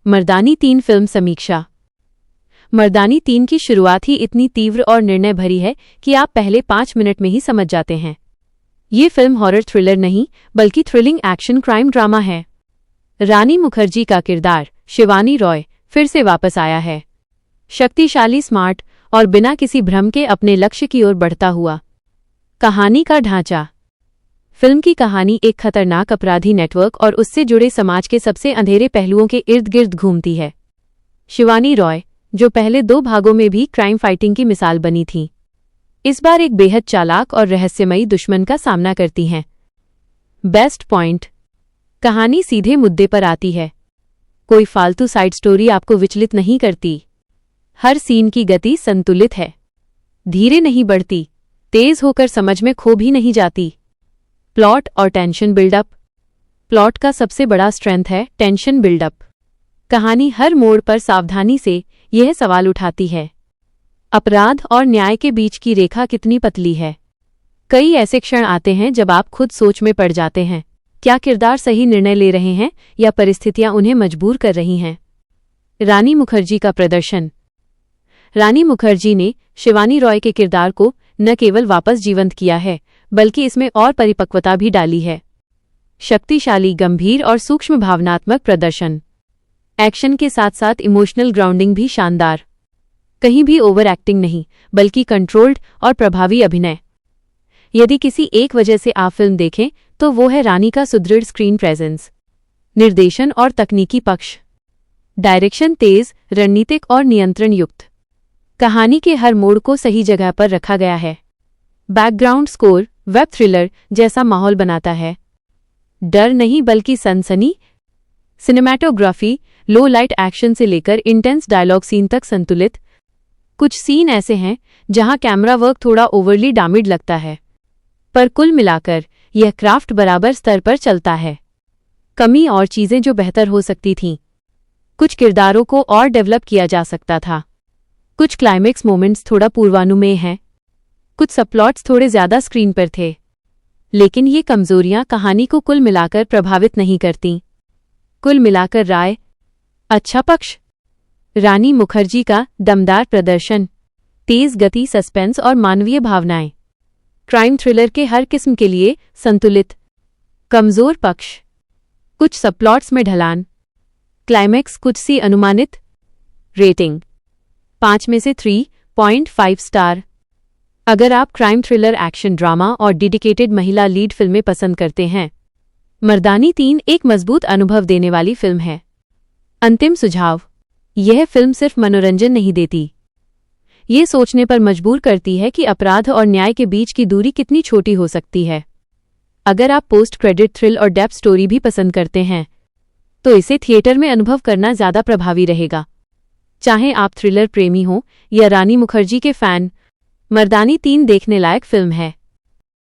मर्दानी 3 film समीक्षा। मर्दानी 3 की शुरुआत ही इतनी तीव्र और निर्णय भरी है कि आप पहले 5 मिनट में ही समझ जाते हैं। ये फिल्म हॉरर थ्रिलर नहीं बल्कि थ्रिलिंग एक्शन क्राइम ड्रामा है। रानी मुखर्जी का किरदार शिवानी रॉय फिर से वापस आया है, शक्तिशाली, स्मार्ट और बिना किसी भ्रम के अपने लक्ष्य की ओर बढ़ता हुआ। कहानी का ढांचा। फिल्म की कहानी एक खतरनाक अपराधी नेटवर्क और उससे जुड़े समाज के सबसे अंधेरे पहलुओं के इर्द गिर्द घूमती है। शिवानी रॉय, जो पहले 2 भागों में भी क्राइम फाइटिंग की मिसाल बनी थी, इस बार एक बेहद चालाक और रहस्यमयी दुश्मन का सामना करती हैं। Best point. कहानी सीधे मुद्दे पर आती है, कोई फालतू साइड स्टोरी आपको विचलित नहीं करती। हर सीन की गति संतुलित है, धीरे नहीं बढ़ती, तेज होकर समझ में खो भी नहीं जाती। प्लॉट और टेंशन बिल्डअप। प्लॉट का सबसे बड़ा स्ट्रेंथ है टेंशन बिल्डअप। कहानी हर मोड़ पर सावधानी से यह सवाल उठाती है, अपराध और न्याय के बीच की रेखा कितनी पतली है। कई ऐसे क्षण आते हैं जब आप खुद सोच में पड़ जाते हैं, क्या किरदार सही निर्णय ले रहे हैं या परिस्थितियां उन्हें मजबूर कर रही हैं। रानी मुखर्जी का प्रदर्शन। रानी मुखर्जी ने शिवानी रॉय के किरदार को न केवल वापस जीवंत किया है बल्कि इसमें और परिपक्वता भी डाली है। शक्तिशाली, गंभीर और सूक्ष्म भावनात्मक प्रदर्शन। एक्शन के साथ साथ इमोशनल ग्राउंडिंग भी शानदार। कहीं भी ओवर एक्टिंग नहीं बल्कि कंट्रोल्ड और प्रभावी अभिनय। यदि किसी एक वजह से आप फिल्म देखें तो वो है रानी का सुदृढ़ स्क्रीन प्रेजेंस। निर्देशन और तकनीकी पक्ष। डायरेक्शन तेज, रणनीतिक और नियंत्रण युक्त। कहानी के हर मोड़ को सही जगह पर रखा गया है। बैकग्राउंड स्कोर वेब थ्रिलर जैसा माहौल बनाता है, डर नहीं बल्कि सनसनी। सिनेमैटोग्राफी लो लाइट एक्शन से लेकर इंटेंस डायलॉग सीन तक संतुलित। कुछ सीन ऐसे हैं जहां कैमरा वर्क थोड़ा ओवरली डैमेड लगता है, पर कुल मिलाकर यह क्राफ्ट बराबर स्तर पर चलता है। कमी और चीजें जो बेहतर हो सकती थीं। कुछ किरदारों को और डेवलप किया जा सकता था। कुछ क्लाइमेक्स मोमेंट्स थोड़ा पूर्वानुमेय हैं। कुछ सबप्लॉट्स थोड़े ज्यादा स्क्रीन पर थे, लेकिन ये कमजोरियां कहानी को कुल मिलाकर प्रभावित नहीं करतीं। कुल मिलाकर राय, अच्छा पक्ष। रानी मुखर्जी का दमदार प्रदर्शन, तेज गति, सस्पेंस और मानवीय भावनाएं। क्राइम थ्रिलर के हर किस्म के लिए संतुलित। कमजोर पक्ष, कुछ सबप्लॉट्स में ढलान, क्लाइमेक्स कुछ सी अनुमानित। रेटिंग 5 में से 3.5 स्टार। अगर आप क्राइम थ्रिलर, एक्शन ड्रामा और डेडिकेटेड महिला लीड फिल्में पसंद करते हैं, मर्दानी 3 एक मजबूत अनुभव देने वाली फिल्म है। अंतिम सुझाव। यह फिल्म सिर्फ मनोरंजन नहीं देती, ये सोचने पर मजबूर करती है कि अपराध और न्याय के बीच की दूरी कितनी छोटी हो सकती है। अगर आप पोस्ट क्रेडिट थ्रिल और डेप्थ स्टोरी भी पसंद करते हैं तो इसे थिएटर में अनुभव करना ज़्यादा प्रभावी रहेगा। चाहे आप थ्रिलर प्रेमी हो या रानी मुखर्जी के फैन, मर्दानी 3 देखने लायक फिल्म है।